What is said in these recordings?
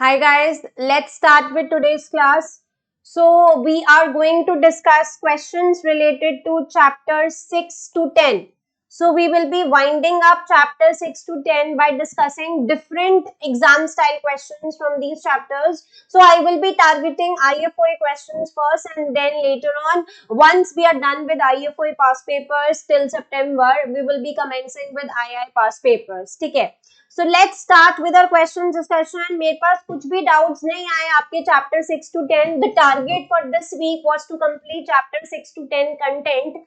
Hi guys, let's start with today's class. So we are going to discuss questions related to chapter 6 to 10. So we will be winding up chapter 6 to 10 by discussing different exam style questions from these chapters. So I will be targeting IFOA questions first, and then later on, once we are done with IFOA past papers till September, we will be commencing with II past papers. Okay. So let's start with our question discussion. मेरे पास कुछ भी doubts नहीं आए आपके chapter 6 to 10. The target for this week was to complete chapter 6 to 10 content.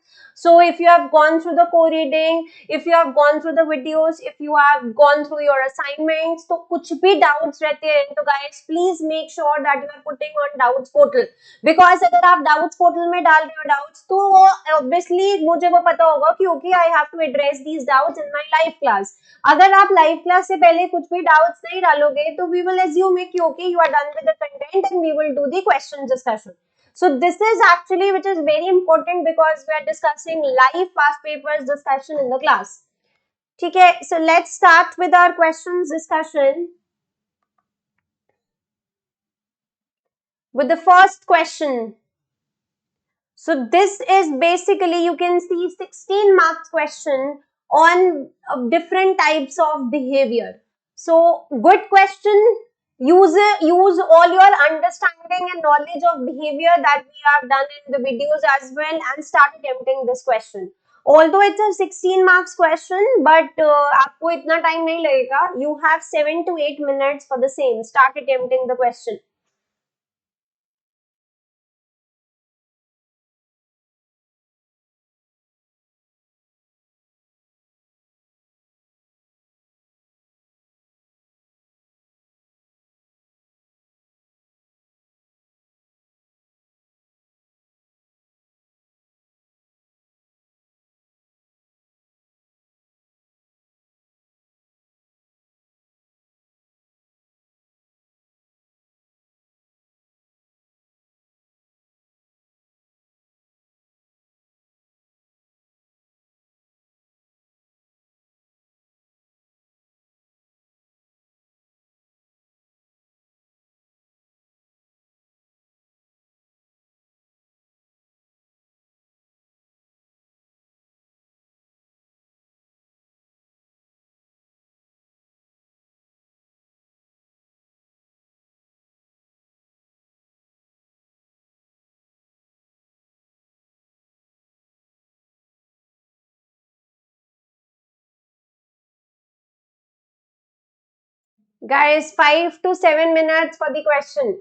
So if you have gone through the co-reading, if you have gone through the videos, if you have gone through your assignments, तो कुछ भी doubts रहते हैं तो guys please make sure that you are putting on doubts portal. Because अगर आप doubts portal में डाल रहे हो doubts तो वो obviously मुझे वो पता होगा कि okay I have to address these doubts in my live class. अगर आप लाइव क्लास से पहले कुछ भी डाउट्स नहीं डालोगे तो वी विल एज्यूम कि okay you are done with the content and we will do the question discussion. So this is actually which is very important because we are discussing live past papers discussion in the class. ठीक है, so let's start with our questions discussion with the first question. So this is basically you can see 16 marks question on different types of behavior. So good question. Use all your understanding and knowledge of behavior that we have done in the videos as well and start attempting this question. Although it's a 16 marks question, but आपको इतना time नहीं लगेगा. You have 7 to 8 minutes for the same. Start attempting the question. Guys, 5 to 7 minutes for the question.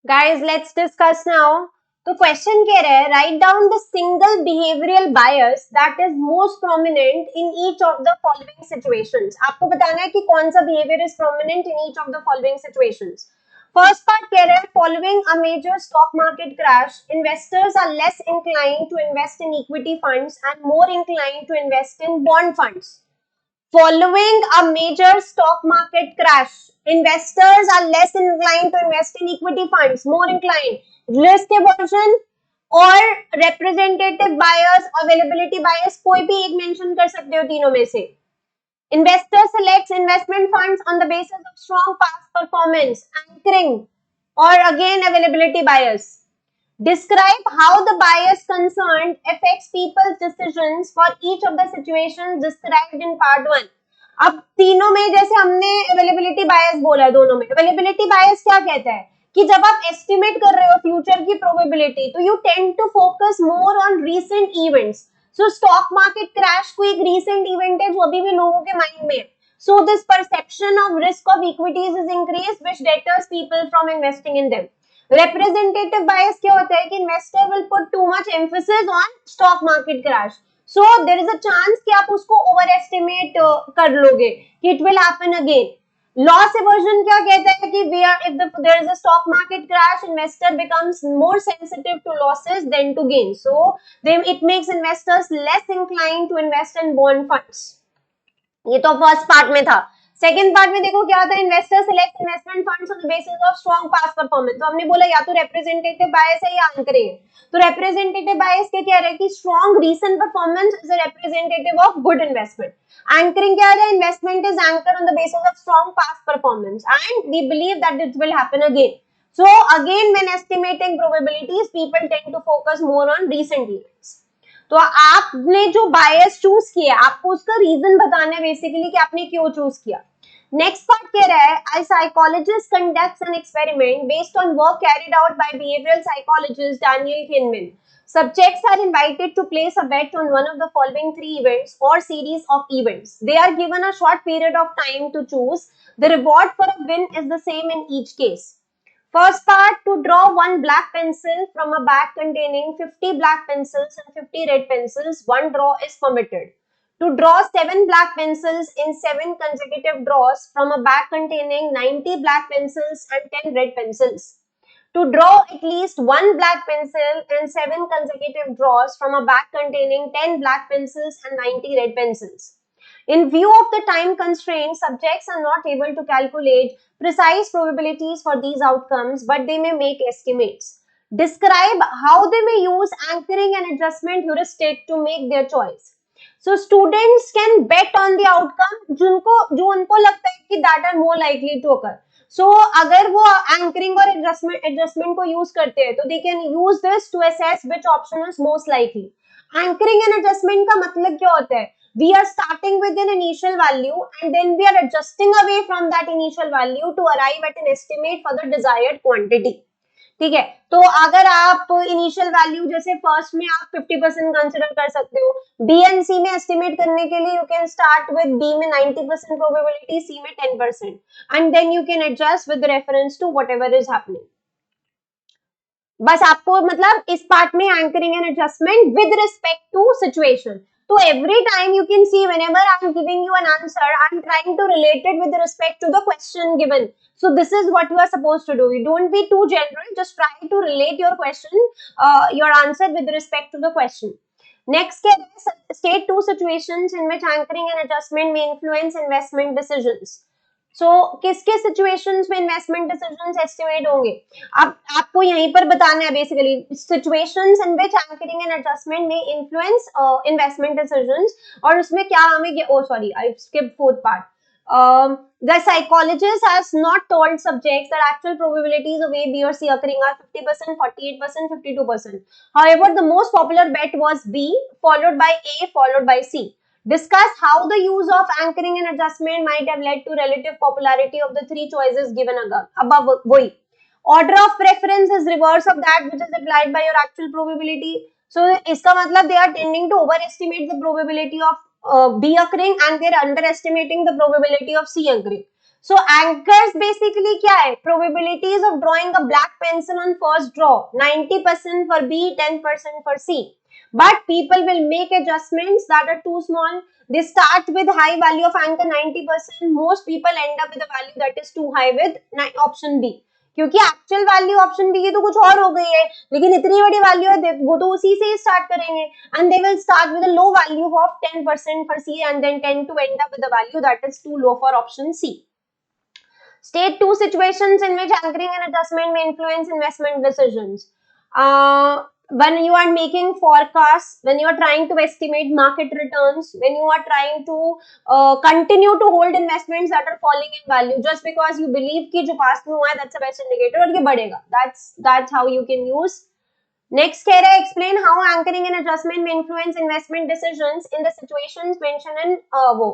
Guys, let's discuss now. तो question कह रहा है write down the single behavioural bias that is most prominent in each of the following situations. आपको बताना है कि कौन सा behaviour is prominent in each of the following situations. First part कह रहा है following a major stock market crash investors are less inclined to invest in equity funds and more inclined to invest in bond funds. Following a major stock market crash, investors are less inclined to invest in equity funds, more inclined. Risk aversion और representative bias, availability bias, कोई भी एक mention कर सकते हो तीनों में से. Investor selects investment funds on the basis of strong past performance, anchoring, or again availability bias. Describe how the bias concerned affects people's decisions for each of the situations described in part 1. अब तीनों में जैसे हमने availability बायस बोला, दोनों में availability बायस क्या कहता है कि जब आप एस्टिमेट कर रहे हो फ्यूचर की प्रोबेबिलिटी तो you tend to focus more on recent events. So stock market crash कोई एक रीसेंट इवेंट है जो अभी भी लोगों के माइंड में है. So this perception of risk of equities is increase which deters people from investing in them. Representative bias क्या होता है कि investor will put too much emphasis on stock market crash. So there is a chance कि आप उसको overestimate कर लोगे कि it will happen again. Loss aversion क्या कहता है कि if there is a stock market crash, investor becomes more sensitive to losses than to gains. So it makes investors less inclined to invest in bond funds. ये तो first part में था. Second part में देखो क्या था, investor select investment funds on the basis of strong past performance. तो हमने बोला या तो रिप्रेजेंटेटिव बायस है या एंकरिंग है. तो रिप्रेजेंटेटिव बायस क्या कह रहा है कि strong recent performance is a representative of good investment. Anchoring क्या है, investment is anchor on the basis of strong past performance and we believe that it will happen again. So again, when estimating probabilities, people tend to focus more on recent events. तो आपने जो बायस choose किया आपको उसका reason बताना है basically कि आपने क्यों चूज किया. नेक्स्ट पार्ट कह रहा है a psychologist conducts an experiment based on work carried out by behavioral psychologist Daniel Kahneman. Subjects are invited to place a bet on one of the following 3 events or series of events. They are given a short period of time to choose. The reward for a win is the same in each case. First part, to draw one black pencil from a bag containing 50 black pencils and 50 red pencils, one draw is permitted. To draw 7 black pencils in 7 consecutive draws from a bag containing 90 black pencils and 10 red pencils. To draw at least one black pencil in 7 consecutive draws from a bag containing 10 black pencils and 90 red pencils. In view of the time constraints, subjects are not able to calculate precise probabilities for these outcomes, but they may make estimates. Describe how they may use anchoring and adjustment heuristic to make their choice. So students can bet on the outcome जो उनको लगता है कि that are more likely to occur. So अगर वो anchoring और adjustment को use करते हैं तो they can use this to assess which option is most likely. Anchoring and adjustment का मतलब क्या होता है? We are starting with an initial value and then we are adjusting away from that initial value to arrive at an estimate for the desired quantity. ठीक है, तो अगर आप इनिशियल वैल्यू जैसे फर्स्ट में आप 50% कंसिडर कर सकते हो, बी एंड सी में एस्टिमेट करने के लिए you can start with B में 90% प्रोबेबिलिटी, सी में 10% and then you can adjust with reference to whatever is happening. बस आपको मतलब इस पार्ट में anchoring and adjustment with respect to situation. So every time you can see whenever I am giving you an answer, I am trying to relate it with respect to the question given. So this is what you are supposed to do. You don't be too general. Just try to relate your question, your answer with respect to the question. Next, state 2 situations in which anchoring and adjustment may influence investment decisions. So किसके situations में investment decisions estimate होंगे? अब आपको यहीं पर बताना है basically situations in which anchoring and adjustment may influence investment decisions. और उसमें क्या हमें I skipped fourth part. The psychologist has not told subjects that actual probabilities of A, B or C occurring are 50%, 48%, 52%. However, the most popular bet was B, followed by A, followed by C. Discuss how the use of anchoring and adjustment might have led to relative popularity of the 3 choices given above. Order of preference is reverse of that which is applied by your actual probability. So, इसका मतलब they are tending to overestimate the probability of B occurring and they are underestimating the probability of C occurring. So anchors basically क्या है? Probabilities of drawing a black pencil on first draw, 90% for B, 10% for C. But people will make adjustments that are too small. They start with high value of anchor 90%. Most people end up with a value that is too high with option B. क्योंकि actual value option B की तो कुछ और हो गई है, लेकिन इतनी बड़ी वैल्यू है वो तो उसी से ही स्टार्ट करेंगे, and they will start with a low value of 10% for C and then tend to end up with a value that is too low for option C. State two situations in which anchoring and adjustment may influence investment decisions. When you are making forecasts, when you are trying to estimate market returns, when you are trying to continue to hold investments that are falling in value, just because you believe कि जो past में हुआ है, that's the best indicator और ये बढ़ेगा. That's how you can use. Next कह रहा है explain how anchoring and adjustment may influence investment decisions in the situations mentioned in वो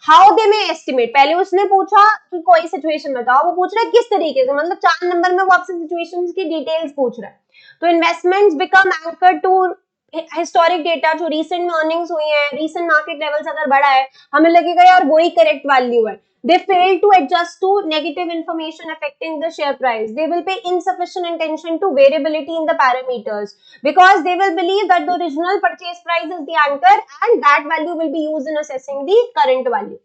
how they may estimate. पहले उसने पूछा कि कोई situation बताओ, वो पूछ रहा है किस तरीके से, मतलब 4 नंबर में वो आपसे situations की details पूछ रहा है. तो investments become anchored to historic data, जो रिसेंट में अर्निंग्स हुई है, रिसेंट मार्केट लेवल्स अगर बढ़ा है, हमें लगेगा यार वही करेक्ट वैल्यू है. They fail to adjust to negative information affecting the share price. They will pay insufficient attention to variability in the parameters because they will believe that the original purchase price is the anchor and that value will be used in assessing the current value.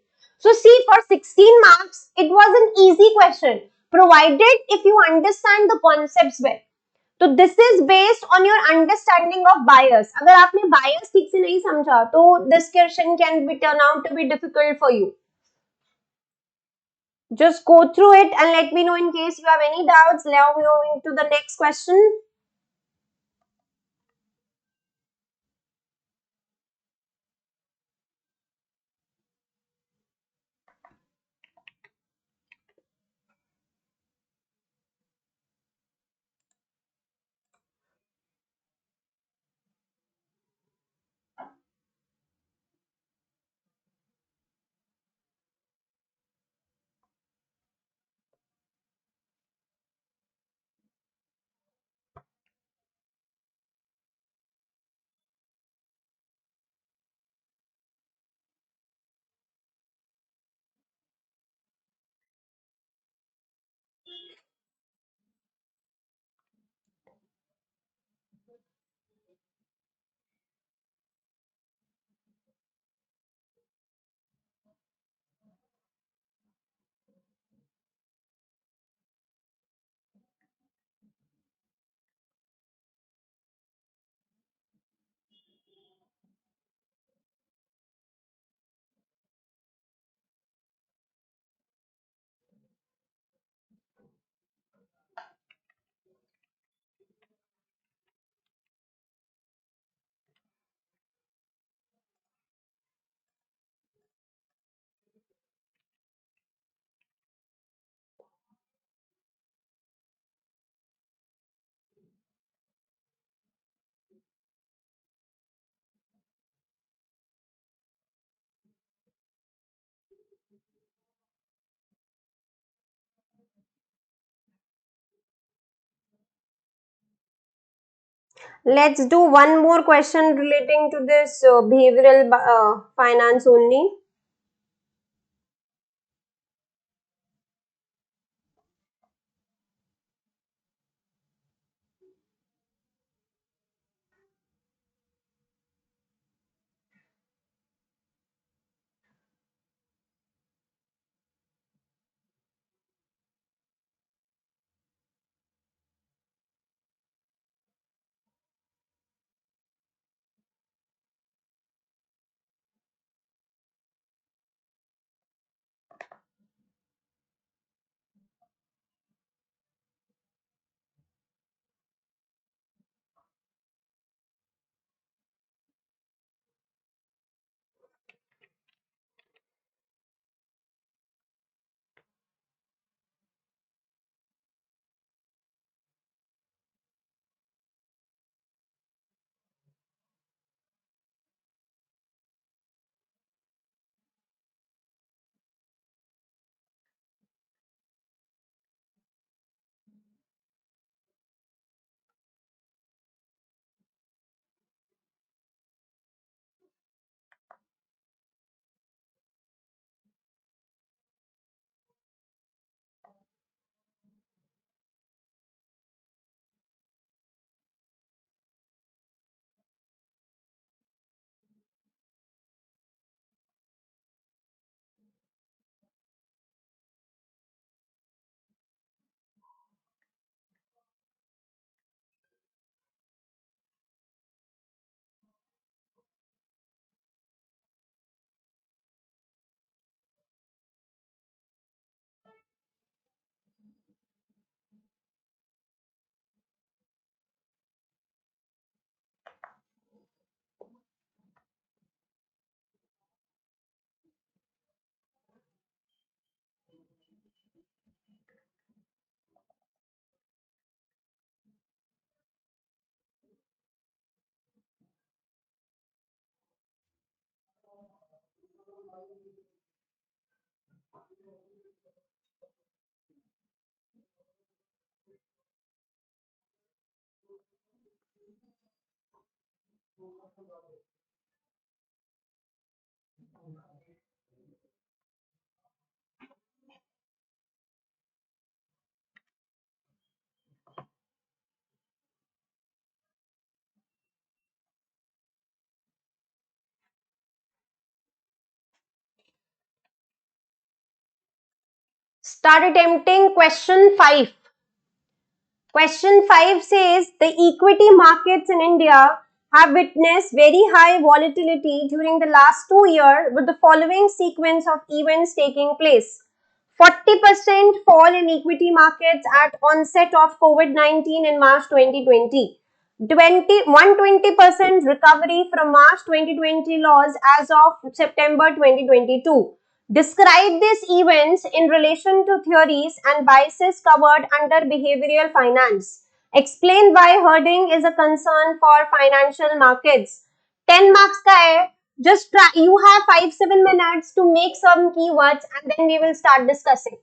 So see, for 16 marks, it was an easy question provided if you understand the concepts well. तो this is based on your understanding of bias. अगर आपने bias ठीक से नहीं समझा तो this question can be turn out to be difficult for you. Just go through it and let me know in case you have any doubts. Now we are moving to the next question. Let's do one more question relating to this behavioral finance only. Start attempting question 5. Question 5 says the equity markets in India have witnessed very high volatility during the last 2 years with the following sequence of events taking place. 40% fall in equity markets at onset of COVID-19 in March 2020. 120% recovery from March 2020 lows as of September 2022. Describe these events in relation to theories and biases covered under behavioral finance. Explain why herding is a concern for financial markets. 10 marks का है. Just try. You have 5-7 minutes to make some keywords and then we will start discussing.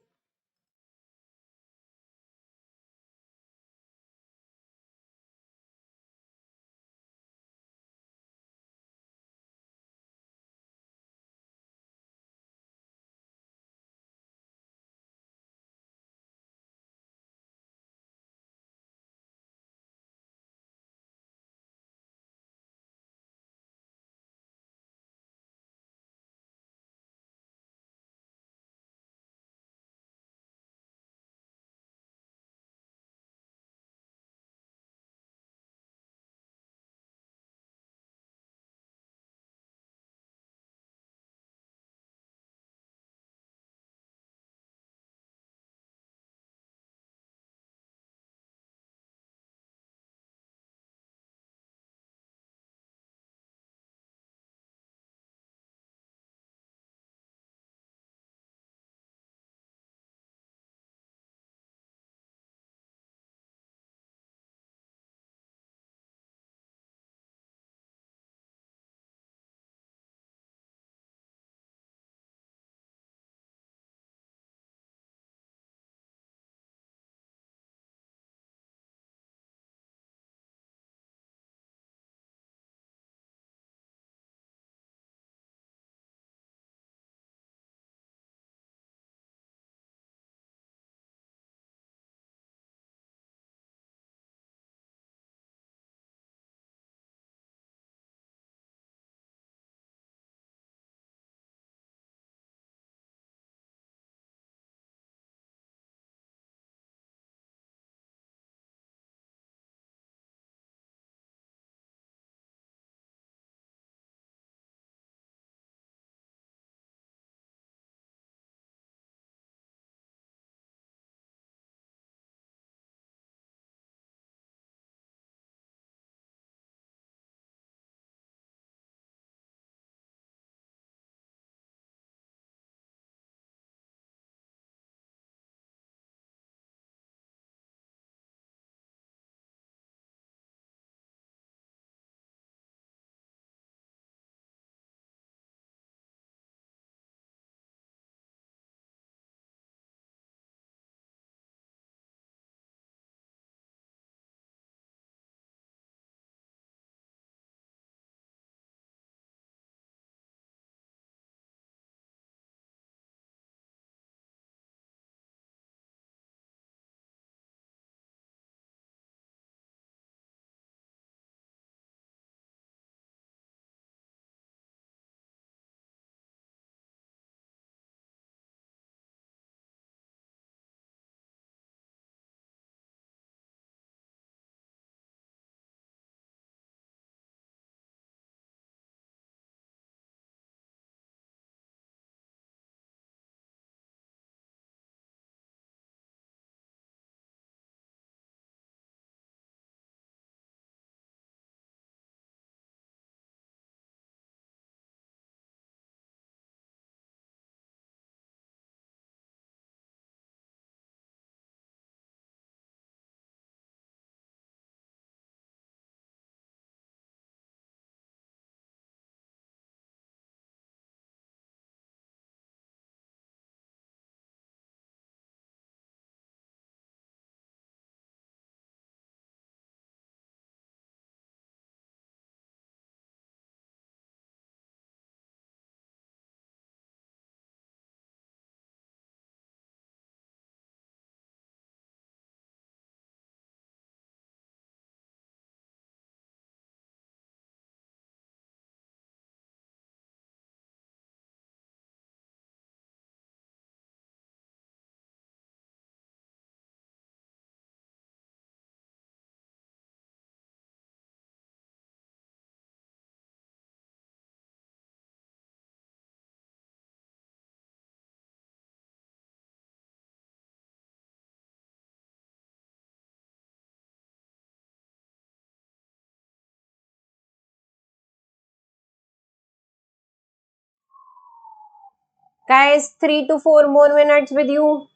Guys, 3 to 4 more minutes with you.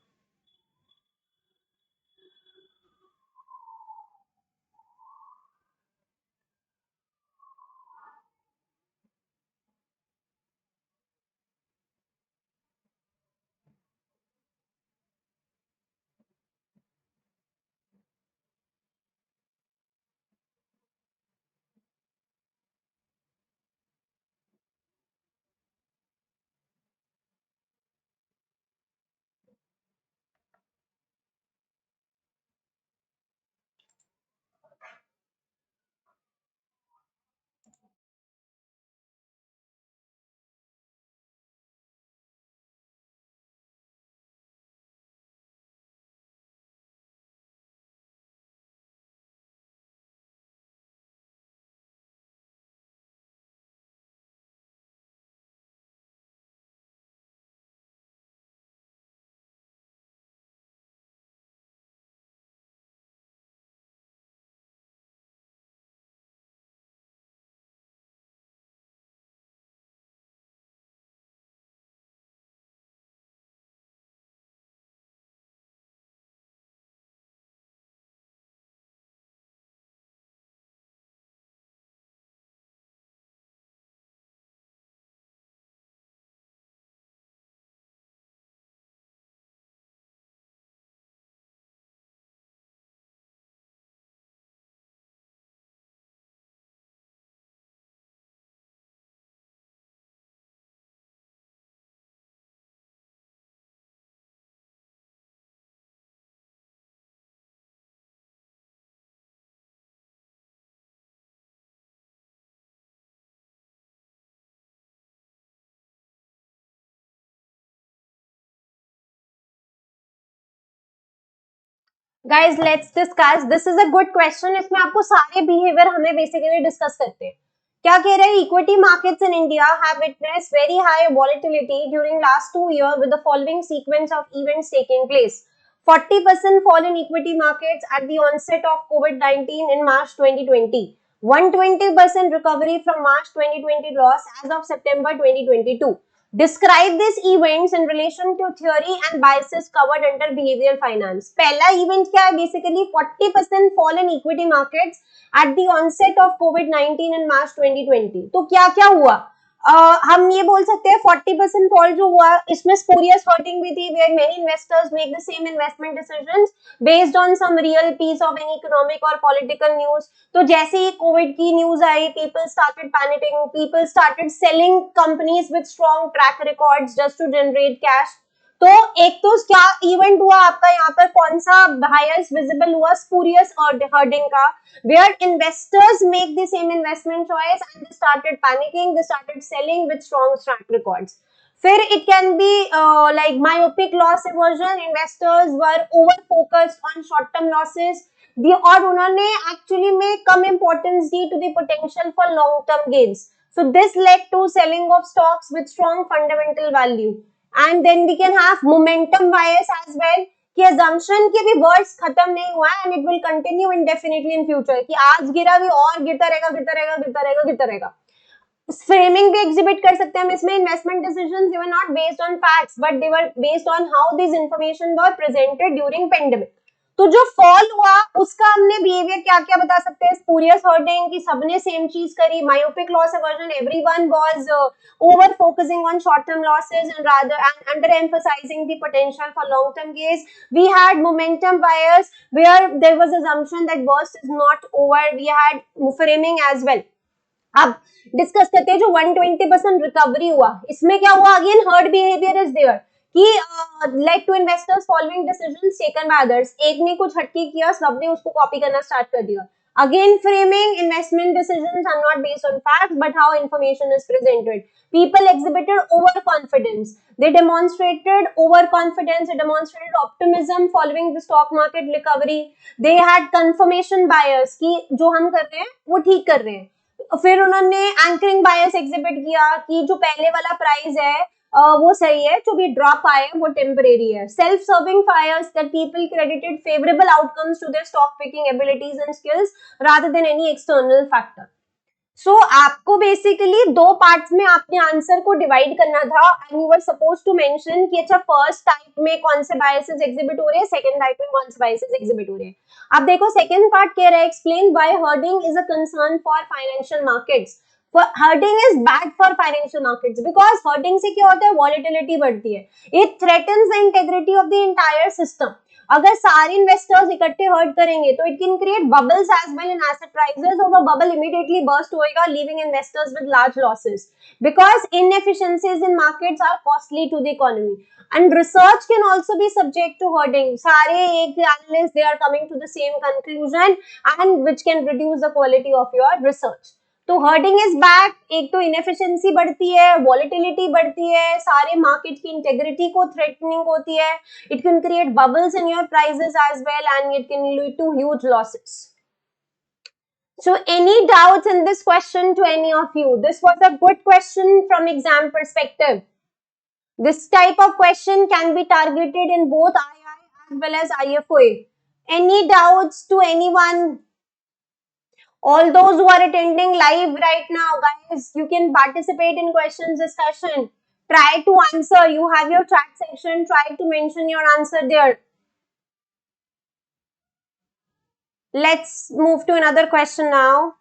Guys, let's discuss. This is a good question. इसमें आपको सारे behavior हमें basically discuss करते हैं. क्या कह रहे हैं? Equity markets in India have witnessed very high volatility during last 2 years with the following sequence of events taking place. 40% fall in equity markets at the onset of COVID-19 in March 2020. 120% recovery from March 2020 loss as of September 2022. Describe these events in relation to theory and biases covered under behavioral finance. पहला event क्या है? Basically 40% fall in equity markets at the onset of COVID-19 in March 2020. तो क्या क्या हुआ? हम ये बोल सकते हैं 40% फॉल जो हुआ इसमें स्पूरियस हर्टिंग भी थी where many investors make the same investment decisions based on some real piece of any economic or political news. तो जैसे ही कोविड की news I people started panicking, people started selling companies with strong track records just to generate cash. तो एक तो क्या event हुआ आपका यहाँ पर कौन सा हाईएस्ट विजिबल हुआ स्पूरियस हर्डिंग का where investors make the same investment choice and they started panicking, they started selling with strong track records. फिर it can be like myopic loss aversion, investors were over focused on short term losses. और उन्होंने actually में कम importance दी to the potential for long term gains. So this led to selling of stocks with strong fundamental value. And then we can have momentum bias as well. कि assumption के भी words खत्म नहीं हुआ है and it will continue indefinitely in future कि आज गिरा भी और गिरता रहेगा गिरता रहेगा गिरता रहेगा गिरता रहेगा. फ्रेमिंग भी एग्जिबिट कर सकते हैं हम इसमें. Investment decisions they were not based on facts but they were based on how this information were presented during pandemic. तो जो फॉल हुआ उसका हमने बिहेवियर क्या क्या बता सकते हैं? स्पूरियस हर्टिंग की सबने सेम चीज करी. Myopic loss aversion, everyone was over focusing on short term losses and rather and under emphasizing the potential for long term gains. We had momentum bias where there was assumption that worst is not over. We had framing as well. अब discuss करते हैं जो 120% recovery हुआ इसमें क्या हुआ. Again herd behaviour is there कि led to investors following decisions taken by others. एक ने कुछ हटके किया सबने उसको कॉपी करना स्टार्ट कर दिया. Again framing, investment decisions are not based on facts but how information is presented. People exhibited overconfidence. They demonstrated overconfidence. They demonstrated optimism following the stock market recovery. They had confirmation bias कि जो हम कर रहे हैं वो ठीक कर रहे हैं. फिर उन्होंने एंकरिंग बायस एग्जिबिट किया कि जो पहले वाला प्राइस है वो सही है, जो भी ड्रॉप आए वो टेम्परेरी है. Self serving biases that people credited favourable outcomes to their stock picking abilities and skills rather than any external factor. So आपको बेसिकली दो पार्ट्स में आपने आंसर को डिवाइड करना था and you were suppose to mention कि अच्छा first type में कौन से बायसेस एग्जिबिट हो रहे हैं, सेकंड टाइप में कौन से बायसेस एग्जिबिट हो रहे हैं. अब देखो सेकंड पार्ट कह रहा है explain why herding is a concern for financial markets. Herding is bad for financial markets because herding से क्या होता है, वॉलेटिलिटी बढ़ती है. It threatens the integrity of the entire system. अगर सारे इन्वेस्टर्स इकट्ठे हर्ट करेंगे तो it can create bubbles as well in asset prices और वो बबल इमीडिएटली बर्स्ट होएगा leaving investors with large losses because inefficiencies in markets are costly to the economy and research can also be subject to hoarding. सारे एक analysts they are coming to the same conclusion and which can reduce the quality of your research. तो herding is back, एक तो inefficiency बढ़ती है, volatility बढ़ती है, सारे मार्केट की इंटेग्रिटी को थ्रेटनिंग होती है. It can create bubbles in your prices as well and it can lead to huge losses. So any doubts in this question to any of you? This was a good question from exam perspective. This type of question can be targeted in both II as well as IFOA. Any doubts to anyone? All those who are attending live right now, guys, you can participate in questions discussion. Try to answer. You have your chat section. Try to mention your answer there. Let's move to another question now.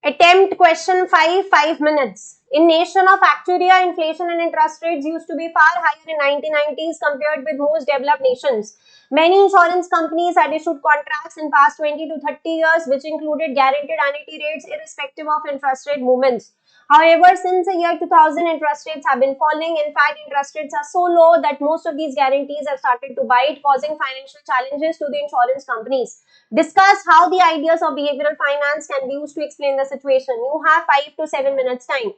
Attempt question 5, 5 minutes. In nation of Acturia, inflation and interest rates used to be far higher in 1990s compared with most developed nations. Many insurance companies had issued contracts in past 20 to 30 years which included guaranteed annuity rates irrespective of interest rate movements. However, since the year 2000, interest rates have been falling. In fact, interest rates are so low that most of these guarantees have started to bite, causing financial challenges to the insurance companies. Discuss how the ideas of behavioral finance can be used to explain the situation. You have 5 to 7 minutes time.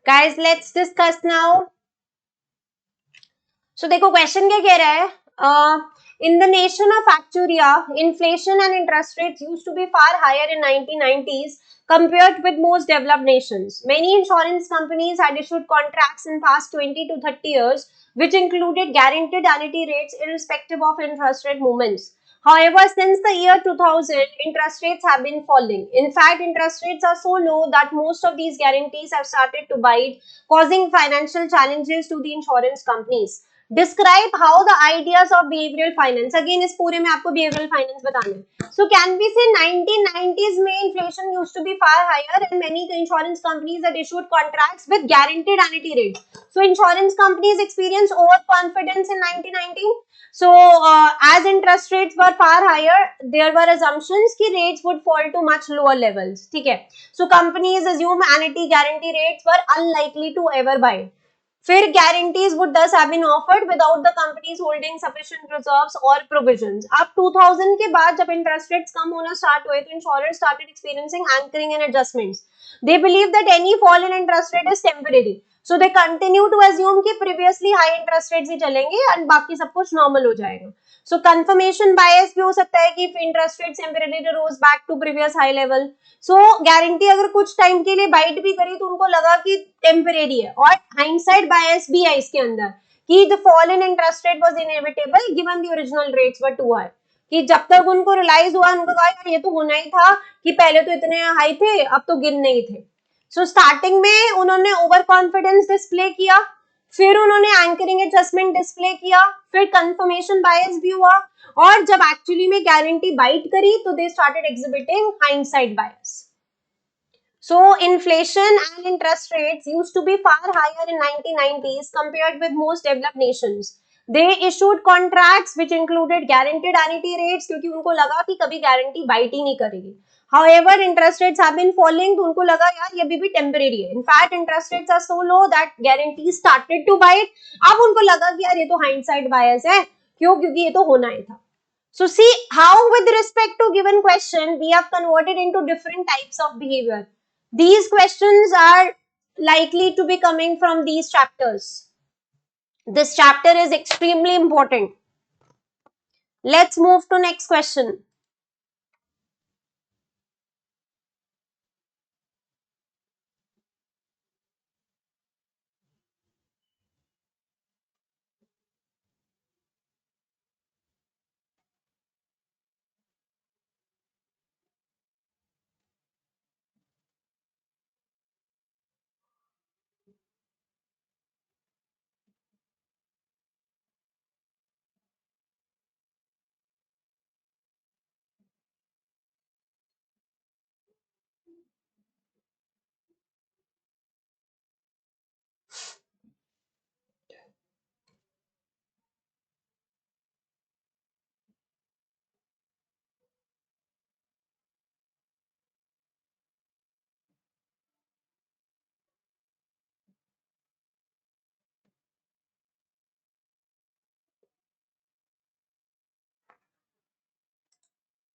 Guys, let's discuss now. So देखो question क्या कह रहा है, in the nation of Acturia, inflation and interest rates used to be far higher in 1990s compared with most developed nations. Many insurance companies had issued contracts in past 20 to 30 years, which included guaranteed annuity rates irrespective of interest rate movements. However, since the year 2000, interest rates have been falling. In fact, interest rates are so low that most of these guarantees have started to bite, causing financial challenges to the insurance companies. Describe how the ideas of behavioral finance, again इस पूरे में आपको behavioral finance बताना है. So can we say 1990s में inflation used to be far higher and many insurance companies had issued contracts with guaranteed annuity rates. So insurance companies experienced overconfidence in 1990. So as interest rates were far higher, there were assumptions कि rates would fall to much lower levels. ठीक है. So companies assume annuity guarantee rates were unlikely to ever bite. फिर guarantees would thus have been offered without the companies holding sufficient reserves or provisions. अब 2000 के बाद जब interest rates कम होना start हुए तो insurers started experiencing anchoring and adjustments. They believe that any fall in interest rate is temporary. So they continue to assume कि previously high interest rates ही चलेंगे and बाकी सब कुछ normal हो जाएगा. So confirmation bias भी हो सकता है कि interest rates temporarily rose back to previous high level. So guarantee अगर कुछ टाइम के लिए बाइट भी करी तो उनको लगा कि टेम्परेरी है, और हाइंडसाइड बायस भी है इसके अंदर कि the fall in interest rate was inevitable given the original rates were too high, कि जब तक उनको रियलाइज हुआ उनको कहा यार ये तो होना ही था कि पहले तो इतने हाई थे अब तो गिर नहीं थे. सो स्टार्टिंग में उन्होंने ओवर कॉन्फिडेंस डिस्प्ले किया, फिर उन्होंने एंकरिंग एडजस्टमेंट डिस्प्ले किया, फिर कंफर्मेशन बायस भी हुआ, और जब एक्चुअली में गारंटी बाइट करी तो they started exhibiting hindsight bias. So inflation and interest rates used to be far higher in 1990s compared with most developed nations. They issued contracts which included guaranteed annuity rates क्योंकि उनको लगा कि कभी guarantee bite ही नहीं करेगी. However, interest rates have been falling तो उनको लगा यार ये भी टेम्परेरी है. In fact, interest rates are so low that guarantees started to bite. अब उनको लगा कि यार ये तो hindsight bias है, क्यों? क्योंकि ये तो होना ही था. So see how with respect to given question we have converted into different types of behavior. These questions are likely to be coming from these chapters. This chapter is extremely important. Let's move to next question.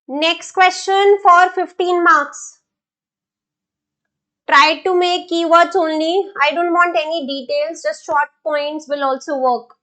Next question for 15 marks. Try to make keywords only. I don't want any details, just short points will also work.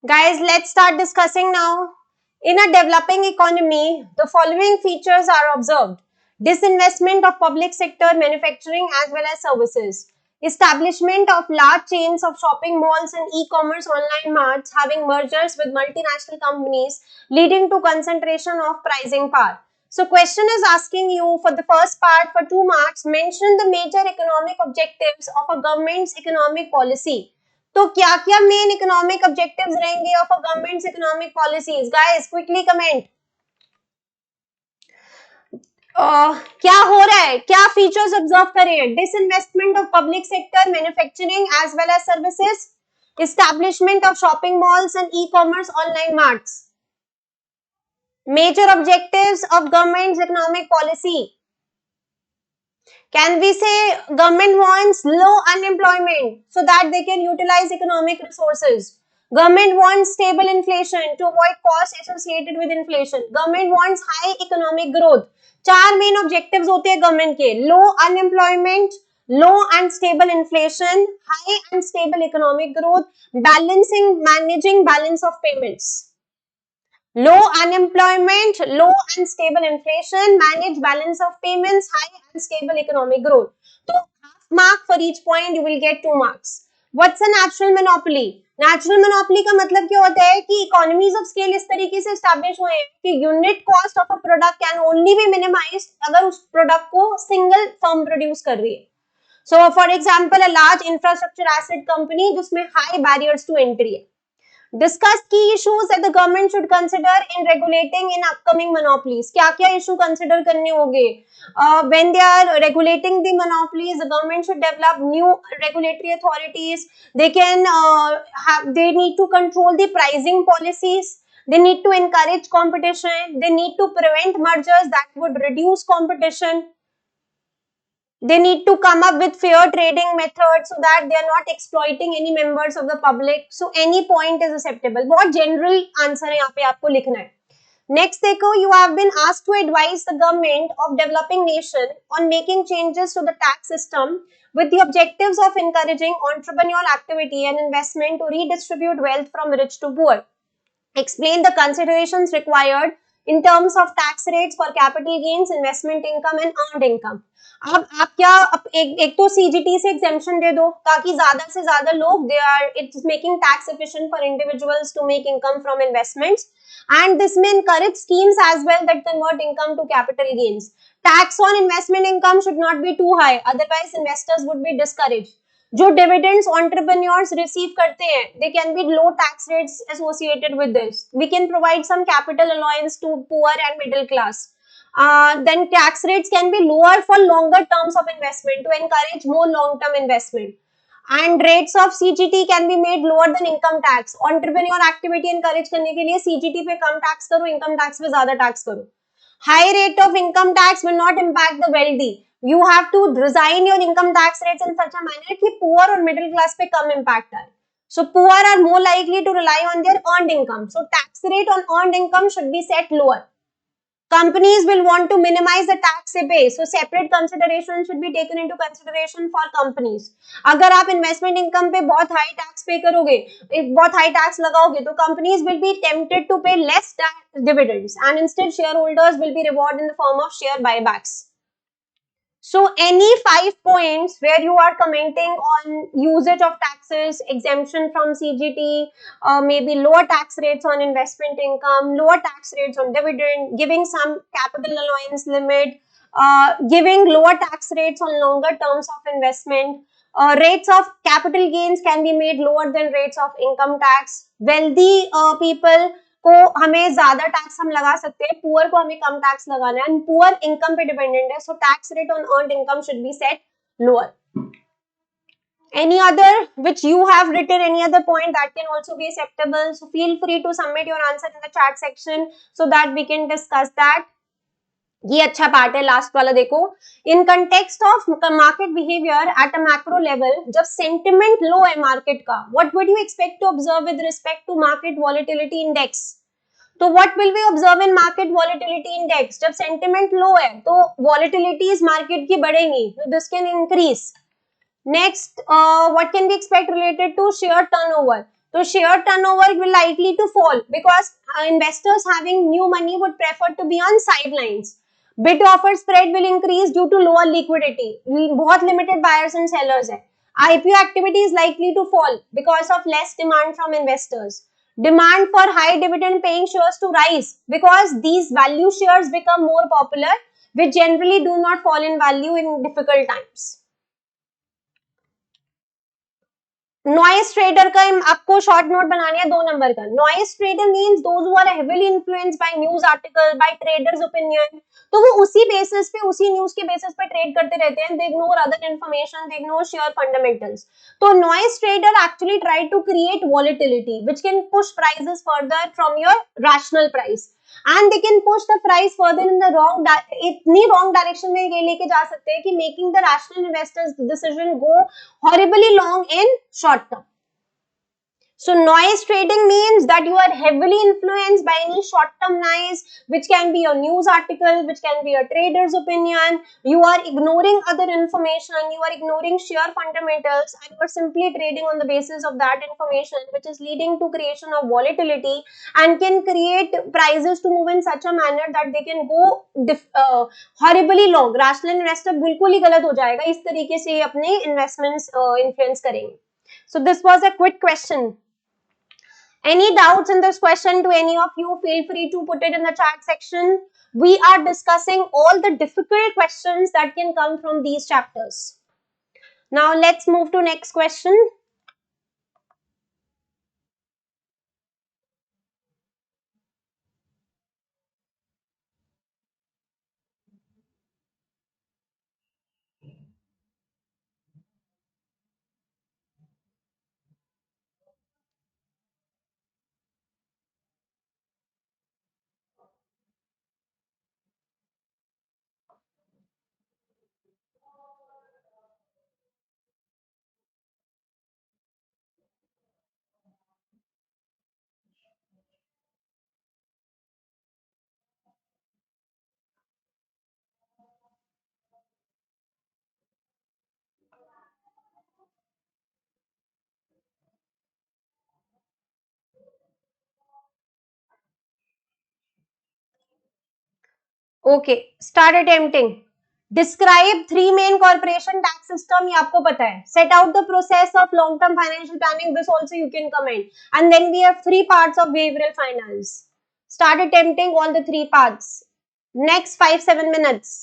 Guys, let's start discussing now. In a developing economy, the following features are observed. Disinvestment of public sector manufacturing as well as services. Establishment of large chains of shopping malls and e-commerce online marts having mergers with multinational companies leading to concentration of pricing power. So question is asking you for the first part for 2 marks, mention the major economic objectives of a government's economic policy. तो क्या क्या main economic objectives रहेंगे of a government's economic policies guys quickly comment क्या हो रहा है क्या features observe करें disinvestment of public sector manufacturing as well as services establishment of shopping malls and e-commerce online marts major objectives of government's economic policy can we say government wants low unemployment so that they can utilize economic resources. Government wants stable inflation to avoid costs associated with inflation. Government wants high economic growth. चार main objectives होते हैं government के low unemployment, low and stable inflation, high and stable economic growth, managing balance of payments. Low unemployment, low and stable inflation, manage balance of payments, high and stable economic growth. So half mark for each point, you will get 2 marks. What's a natural monopoly? Natural monopoly का मतलब क्या होता है कि economies of scale इस तरीके से establish हुए हैं कि unit cost of a product can only be minimised अगर उस प्रोडक्ट को सिंगल फर्म प्रोड्यूस कर रही है. So for example a large infrastructure asset company जिसमें हाई बैरियर्स टू एंट्री है. Discuss key issues that the government should consider in regulating in upcoming monopolies. क्या-क्या issue consider करने होंगे? When they are regulating the monopolies, the government should develop new regulatory authorities. They need to control the pricing policies. They need to encourage competition. They need to prevent mergers that would reduce competition. They need to come up with fair trading methods so that they are not exploiting any members of the public. So any point is acceptable. बहुत general answer है यहाँ पे आपको लिखना है. Next देखो, you have been asked to advise the government of developing nation on making changes to the tax system with the objectives of encouraging entrepreneurial activity and investment to redistribute wealth from rich to poor. Explain the considerations required in terms of tax rates for capital gains, investment income and earned income. अब आप क्या एक तो CGT से exemption दे दो ताकि ज्यादा से ज्यादा लोग it's making tax efficient for individuals to make income from investments and this में encourage schemes as well that convert income to capital gains. Tax on investment income should not be too high, otherwise investors would be discouraged. जो dividends entrepreneurs receive करते हैं they can be low tax rates associated with this. We can provide some capital allowance to poor and middle class. Then tax rates can be lower for longer terms of investment to encourage more long-term investment. And rates of CGT can be made lower than income tax. Entrepreneur activity encourage करने के लिए CGT पे कम tax करो, income tax पे ज़्यादा tax करो. High rate of income tax will not impact the wealthy. You have to design your income tax rates in such a manner कि poor और middle class पे कम impact आए. So poor are more likely to rely on their earned income. So tax rate on earned income should be set lower. Companies will want to minimize the tax they pay, so separate consideration should be taken into consideration for companies. अगर आप investment income पे बहुत high tax pay करोगे, बहुत high tax लगाओगे, तो companies will be tempted to pay less dividends, and instead shareholders will be rewarded in the form of share buybacks. So any 5 points where you are commenting on usage of taxes, exemption from CGT, maybe lower tax rates on investment income, lower tax rates on dividend, giving some capital allowance limit, giving lower tax rates on longer terms of investment, rates of capital gains can be made lower than rates of income tax. Wealthy people को हमें ज्यादा tax हम लगा सकते हैं, poor को हमें कम tax लगाना है, एंड पुअर इनकम पे डिपेंडेंट है, so tax rate on earned income should be set lower. Any other which you have written, any other point that can also be acceptable, so feel free to submit your answer in the chat section so that we can discuss that. ये अच्छा part है last वाला देखो. In context of market behaviour at a macro level, जब sentiment low है market का, what would you expect to observe with respect to market volatility index. तो what will we observe in market volatility index, जब sentiment low है तो volatilities market की बढ़ेंगी, this can increase. Next what can be expect related to share turnover. तो share turnover will likely to fall because investors having new money would prefer to be on sidelines. Bid offer spread will increase due to lower liquidity. बहुत limited buyers and sellers है. IPO activity is likely to fall because of less demand from investors. Demand for high dividend paying shares to rise because these value shares become more popular, which generally do not fall in value in difficult times. Noise trader का आपको short note बनानी है 2 number का. Noise trader means those who are heavily influenced by news article, by traders opinion. तो वो उसी basis पे, उसी न्यूज के बेसिस पे ट्रेड करते रहते हैं. They ignore other information, they ignore share fundamentals. तो noise trader actually try to create volatility which can push prices further from your rational price, and they can push the price further in the इतनी wrong direction में ये लेके जा सकते हैं कि making the rational investors decision go horribly long in short term. So noise trading means that you are heavily influenced by any short-term noise, which can be a news article, which can be a trader's opinion. You are ignoring other information, you are ignoring sheer fundamentals, and you are simply trading on the basis of that information, which is leading to creation of volatility and can create prices to move in such a manner that they can go horribly long. Rational investor बिल्कुल ही गलत हो जाएगा. इस तरीके से अपने investments influence करेंगे. So this was a quick question. Any doubts in this question to any of you, feel free to put it in the chat section. We are discussing all the difficult questions that can come from these chapters. Now let's move to next question. Okay, start attempting. Describe 3 main corporation tax system. ये आपको पता है. Set out the process of long-term financial planning. This also you can comment. And then we have 3 parts of behavioral finance. Start attempting all the 3 parts. Next 5-7 minutes.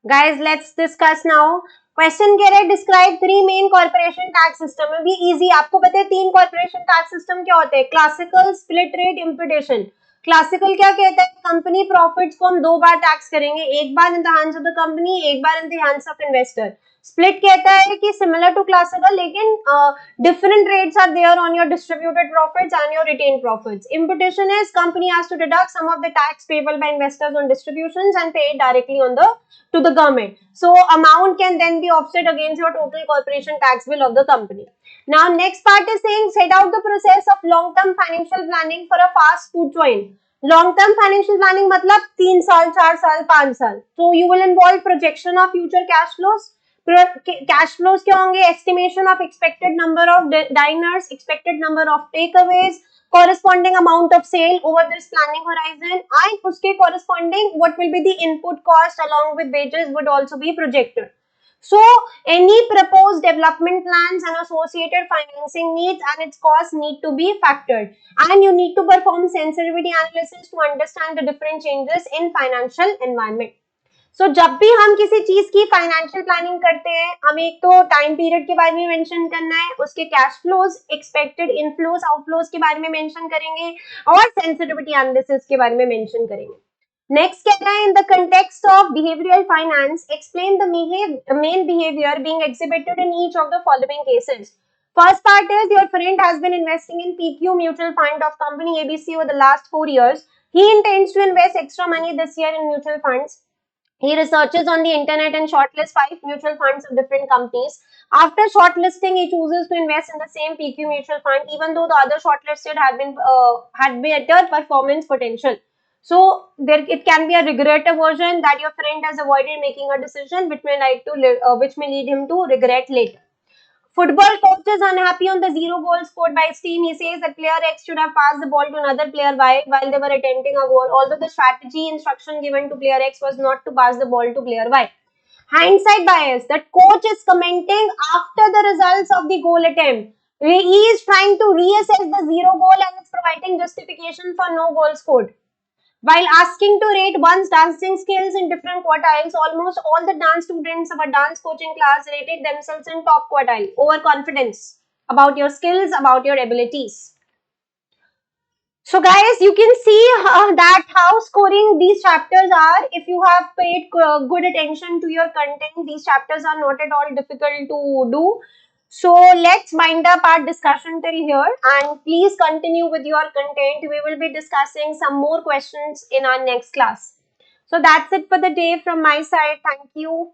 Guys, let's discuss now. Question कह रहे हैं describe 3 main corporation tax system में भी easy. आपको पता है 3 corporation tax system क्या होते हैं? Classical, split rate, imputation. Classical क्या कहता है? कंपनी प्रॉफिट्स को हम 2 बार टैक्स करेंगे, एक बार in the hands of the company, एक बार in the hands of investor. Split कहता है कि सिमिलर टू क्लासिकल लेकिन different rates are there on your distributed profits and your retained profits. Imputation is company has to deduct some of the tax payable by investors on distributions and pay it directly on to the government. So amount can then be offset against your total corporation tax bill of the company. Now next part is saying set out the process of long term financial planning for a fast food chain. Long term financial planning मतलब 3 साल, 4 साल, 5 साल. So you will involve projection of future cash flows. Cash flows क्या होंगे? Estimation of expected number of diners, expected number of takeaways, corresponding amount of sale over this planning horizon, and uske corresponding what will be the input cost along with wages would also be projected. So any proposed development plans and associated financing needs and its costs need to be factored, and you need to perform sensitivity analysis to understand the different changes in financial environment. So, जब भी हम किसी चीज की financial planning करते हैं, हमें एक तो टाइम पीरियड के बारे में मेंशन करना है, उसके cash flows, expected inflows, outflows के बारे में मेंशन करेंगे और सेंसिटिविटी एनालिसिस के बारे में मेंशन करेंगे. नेक्स्ट कहना है in the context of behavioural finance explain the main behaviour being exhibited in each of the following cases. First part is your friend has been investing in PQ mutual fund of company ABC over the last 4 years. He intends to invest extra money this year in mutual funds. He researches on the internet and shortlists 5 mutual funds of different companies. After shortlisting, he chooses to invest in the same PQ mutual fund, even though the other shortlisted had better performance potential. So there it can be a regret aversion that your friend has avoided making a decision, which may lead him to regret later. Football coach is unhappy on the 0 goals scored by his team. He says that player X should have passed the ball to another player Y while they were attempting a goal, although the strategy instruction given to player X was not to pass the ball to player Y. Hindsight bias, that coach is commenting after the results of the goal attempt. He is trying to reassess the 0 goal and is providing justification for no goal scored. While asking to rate one's dancing skills in different quartiles, almost all the dance students of a dance coaching class rated themselves in top quartile. Overconfidence about your skills, about your abilities. So guys, you can see that how scoring these chapters are. If you have paid good attention to your content, these chapters are not at all difficult to do. So let's wind up our discussion till here and please continue with your content. We will be discussing some more questions in our next class. So that's it for the day from my side. Thank you.